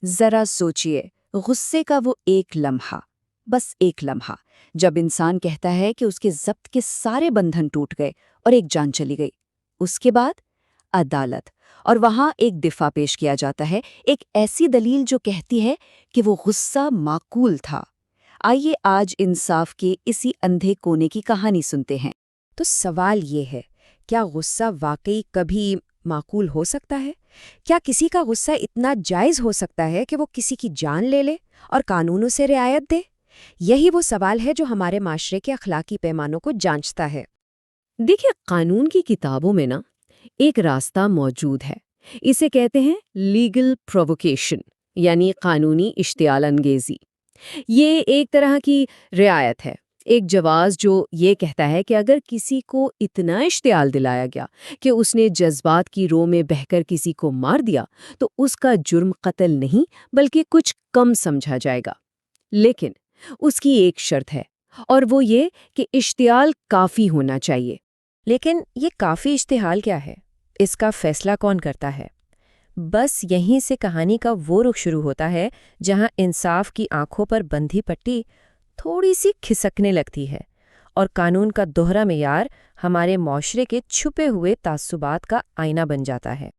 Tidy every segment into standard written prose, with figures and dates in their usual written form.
ذرا سوچئے، غصے کا وہ ایک لمحہ، بس ایک لمحہ، جب انسان کہتا ہے کہ اس کے ضبط کے سارے بندھن ٹوٹ گئے اور ایک جان چلی گئی۔ اس کے بعد عدالت، اور وہاں ایک دفاع پیش کیا جاتا ہے، ایک ایسی دلیل جو کہتی ہے کہ وہ غصہ معقول تھا۔ آئیے آج انصاف کے اسی اندھے کونے کی کہانی سنتے ہیں۔ تو سوال یہ ہے، کیا غصہ واقعی کبھی معقول ہو سکتا ہے؟ کیا کسی کا غصہ اتنا جائز ہو سکتا ہے کہ وہ کسی کی جان لے لے اور قانونوں سے رعایت دے؟ یہی وہ سوال ہے جو ہمارے معاشرے کے اخلاقی پیمانوں کو جانچتا ہے۔ دیکھیے، قانون کی کتابوں میں نا ایک راستہ موجود ہے۔ اسے کہتے ہیں لیگل پرووکیشن، یعنی قانونی اشتعال انگیزی۔ یہ ایک طرح کی رعایت ہے، ایک جواز جو یہ کہتا ہے کہ اگر کسی کو اتنا اشتعال دلایا گیا کہ اس نے جذبات کی رو میں بہہ کر کسی کو مار دیا تو اس کا جرم قتل نہیں بلکہ کچھ کم سمجھا جائے گا۔ لیکن اس کی ایک شرط ہے، اور وہ یہ کہ اشتعال کافی ہونا چاہیے۔ لیکن یہ کافی اشتعال کیا ہے؟ اس کا فیصلہ کون کرتا ہے؟ بس یہیں سے کہانی کا وہ رخ شروع ہوتا ہے جہاں انصاف کی آنکھوں پر بندھی پٹی تھوڑی سی کھسکنے لگتی ہے، اور قانون کا دوہرا معیار ہمارے معاشرے کے چھپے ہوئے تعصبات کا آئینہ بن جاتا ہے۔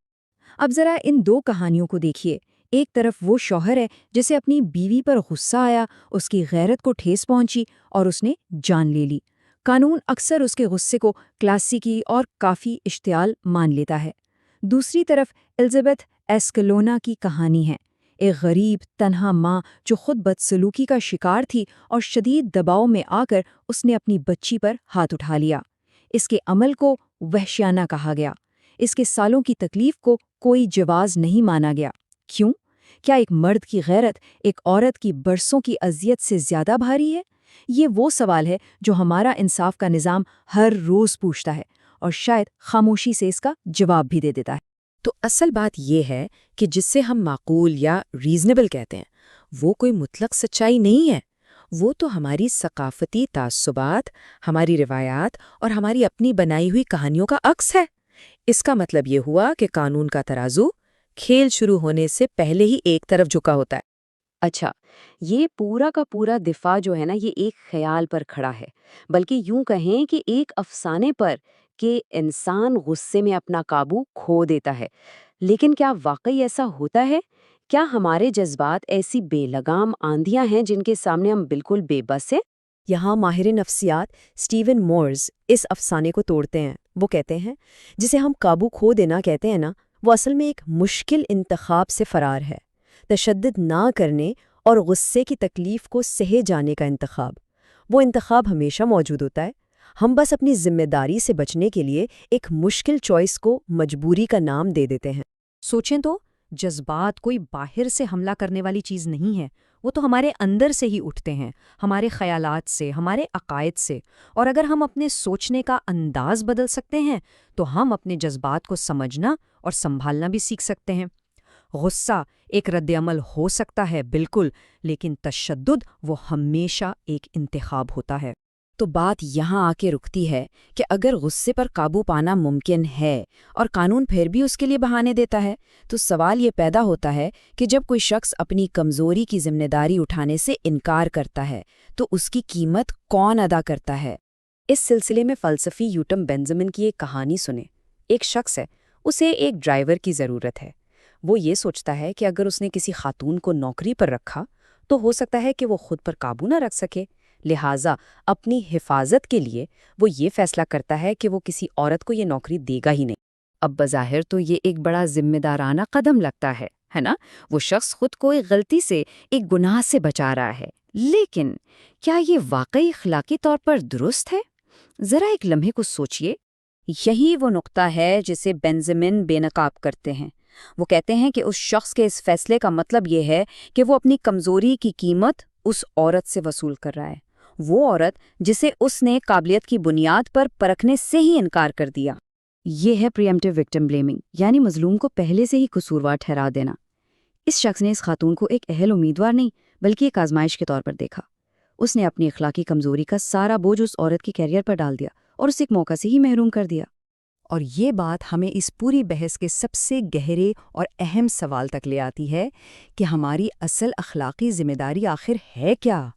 اب ذرا ان دو کہانیوں کو دیکھیے۔ ایک طرف وہ شوہر ہے جسے اپنی بیوی پر غصہ آیا، اس کی غیرت کو ٹھیس پہنچی اور اس نے جان لے لی۔ قانون اکثر اس کے غصے کو کلاسیکی اور کافی اشتعال مان لیتا ہے۔ دوسری طرف الزبتھ ایسکلونا کی کہانی ہے، ایک غریب تنہا ماں جو خود بدسلوکی کا شکار تھی اور شدید دباؤ میں آ کر اس نے اپنی بچی پر ہاتھ اٹھا لیا۔ اس کے عمل کو وحشیانہ کہا گیا، اس کے سالوں کی تکلیف کو کوئی جواز نہیں مانا گیا۔ کیوں؟ کیا ایک مرد کی غیرت ایک عورت کی برسوں کی اذیت سے زیادہ بھاری ہے؟ یہ وہ سوال ہے جو ہمارا انصاف کا نظام ہر روز پوچھتا ہے، اور شاید خاموشی سے اس کا جواب بھی دے دیتا ہے۔ تو اصل بات یہ ہے کہ جس سے ہم معقول یا ریزنیبل کہتے ہیں، وہ کوئی مطلق سچائی نہیں ہے۔ وہ تو ہماری ثقافتی تعصبات، ہماری روایات اور ہماری اپنی بنائی ہوئی کہانیوں کا عکس ہے۔ اس کا مطلب یہ ہوا کہ قانون کا ترازو کھیل شروع ہونے سے پہلے ہی ایک طرف جھکا ہوتا ہے۔ اچھا، یہ پورا کا پورا دفاع جو ہے نا، یہ ایک خیال پر کھڑا ہے، بلکہ یوں کہیں کہ ایک افسانے پر کہ انسان غصے میں اپنا قابو کھو دیتا ہے۔ لیکن کیا واقعی ایسا ہوتا ہے؟ کیا ہمارے جذبات ایسی بے لگام آندھیاں ہیں جن کے سامنے ہم بالکل بے بس ہیں؟ یہاں ماہر نفسیات سٹیون مورز اس افسانے کو توڑتے ہیں۔ وہ کہتے ہیں جسے ہم قابو کھو دینا کہتے ہیں نا، وہ اصل میں ایک مشکل انتخاب سے فرار ہے، تشدد نہ کرنے اور غصے کی تکلیف کو سہے جانے کا انتخاب۔ وہ انتخاب ہمیشہ موجود ہوتا ہے، ہم بس اپنی ذمہ داری سے بچنے کے لیے ایک مشکل چوائس کو مجبوری کا نام دے دیتے ہیں۔ سوچیں تو، جذبات کوئی باہر سے حملہ کرنے والی چیز نہیں ہے، وہ تو ہمارے اندر سے ہی اٹھتے ہیں، ہمارے خیالات سے، ہمارے عقائد سے۔ اور اگر ہم اپنے سوچنے کا انداز بدل سکتے ہیں تو ہم اپنے جذبات کو سمجھنا اور سنبھالنا بھی سیکھ سکتے ہیں۔ غصہ ایک رد عمل ہو سکتا ہے بالکل، لیکن تشدد وہ ہمیشہ ایک انتخاب ہوتا ہے۔ تو بات یہاں آ کے رکتی ہے کہ اگر غصے پر قابو پانا ممکن ہے اور قانون پھر بھی اس کے لیے بہانے دیتا ہے، تو سوال یہ پیدا ہوتا ہے کہ جب کوئی شخص اپنی کمزوری کی ذمہ داری اٹھانے سے انکار کرتا ہے تو اس کی قیمت کون ادا کرتا ہے؟ اس سلسلے میں فلسفی یوٹم بینجمن کی ایک کہانی سنیں۔ ایک شخص ہے، اسے ایک ڈرائیور کی ضرورت ہے۔ وہ یہ سوچتا ہے کہ اگر اس نے کسی خاتون کو نوکری پر رکھا تو ہو سکتا ہے کہ وہ خود پر قابو نہ رکھ سکے، لہٰذا اپنی حفاظت کے لیے وہ یہ فیصلہ کرتا ہے کہ وہ کسی عورت کو یہ نوکری دے گا ہی نہیں۔ اب بظاہر تو یہ ایک بڑا ذمہ دارانہ قدم لگتا ہے نا؟ وہ شخص خود کو ایک غلطی سے، ایک گناہ سے بچا رہا ہے، لیکن کیا یہ واقعی اخلاقی طور پر درست ہے؟ ذرا ایک لمحے کو سوچئے۔ یہی وہ نقطہ ہے جسے بینجمن بے نقاب کرتے ہیں۔ وہ کہتے ہیں کہ اس شخص کے اس فیصلے کا مطلب یہ ہے کہ وہ اپنی کمزوری کی قیمت اس عورت سے وصول کر رہا ہے، وہ عورت جسے اس نے قابلیت کی بنیاد پر پرکھنے سے ہی انکار کر دیا۔ یہ ہے پریمپٹیو وکٹم بلیمنگ، یعنی مظلوم کو پہلے سے ہی قصوروار ٹھہرا دینا۔ اس شخص نے اس خاتون کو ایک اہل امیدوار نہیں بلکہ ایک آزمائش کے طور پر دیکھا۔ اس نے اپنی اخلاقی کمزوری کا سارا بوجھ اس عورت کے کیریئر پر ڈال دیا اور اسے ایک موقع سے ہی محروم کر دیا۔ اور یہ بات ہمیں اس پوری بحث کے سب سے گہرے اور اہم سوال تک لے آتی ہے کہ ہماری اصل اخلاقی ذمہ داری آخر ہے کیا؟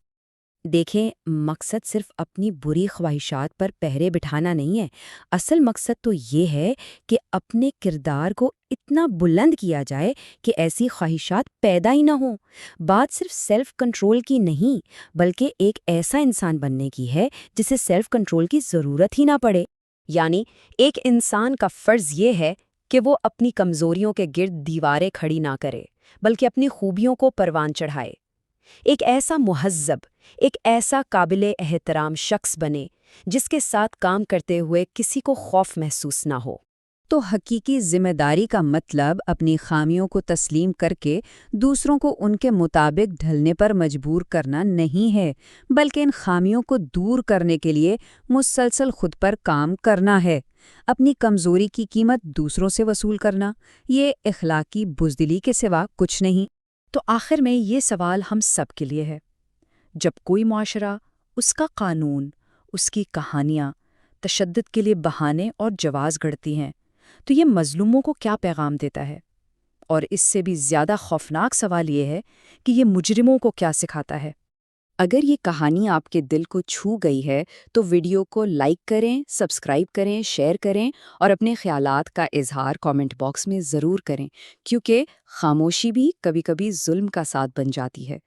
دیکھیں، مقصد صرف اپنی بری خواہشات پر پہرے بٹھانا نہیں ہے۔ اصل مقصد تو یہ ہے کہ اپنے کردار کو اتنا بلند کیا جائے کہ ایسی خواہشات پیدا ہی نہ ہوں۔ بات صرف سیلف کنٹرول کی نہیں، بلکہ ایک ایسا انسان بننے کی ہے جسے سیلف کنٹرول کی ضرورت ہی نہ پڑے۔ یعنی ایک انسان کا فرض یہ ہے کہ وہ اپنی کمزوریوں کے گرد دیواریں کھڑی نہ کرے، بلکہ اپنی خوبیوں کو پروان چڑھائے۔ ایک ایسا مہذب، ایک ایسا قابل احترام شخص بنے جس کے ساتھ کام کرتے ہوئے کسی کو خوف محسوس نہ ہو۔ تو حقیقی ذمہ داری کا مطلب اپنی خامیوں کو تسلیم کر کے دوسروں کو ان کے مطابق ڈھلنے پر مجبور کرنا نہیں ہے، بلکہ ان خامیوں کو دور کرنے کے لیے مسلسل خود پر کام کرنا ہے۔ اپنی کمزوری کی قیمت دوسروں سے وصول کرنا، یہ اخلاقی بزدلی کے سوا کچھ نہیں۔ تو آخر میں یہ سوال ہم سب کے لیے ہے، جب کوئی معاشرہ، اس کا قانون، اس کی کہانیاں تشدد کے لیے بہانے اور جواز گھڑتی ہیں، تو یہ مظلوموں کو کیا پیغام دیتا ہے؟ اور اس سے بھی زیادہ خوفناک سوال یہ ہے کہ یہ مجرموں کو کیا سکھاتا ہے؟ اگر یہ کہانی آپ کے دل کو چھو گئی ہے تو ویڈیو کو لائک کریں، سبسکرائب کریں، شیئر کریں اور اپنے خیالات کا اظہار کامنٹ باکس میں ضرور کریں، کیونکہ خاموشی بھی کبھی کبھی ظلم کا ساتھ بن جاتی ہے۔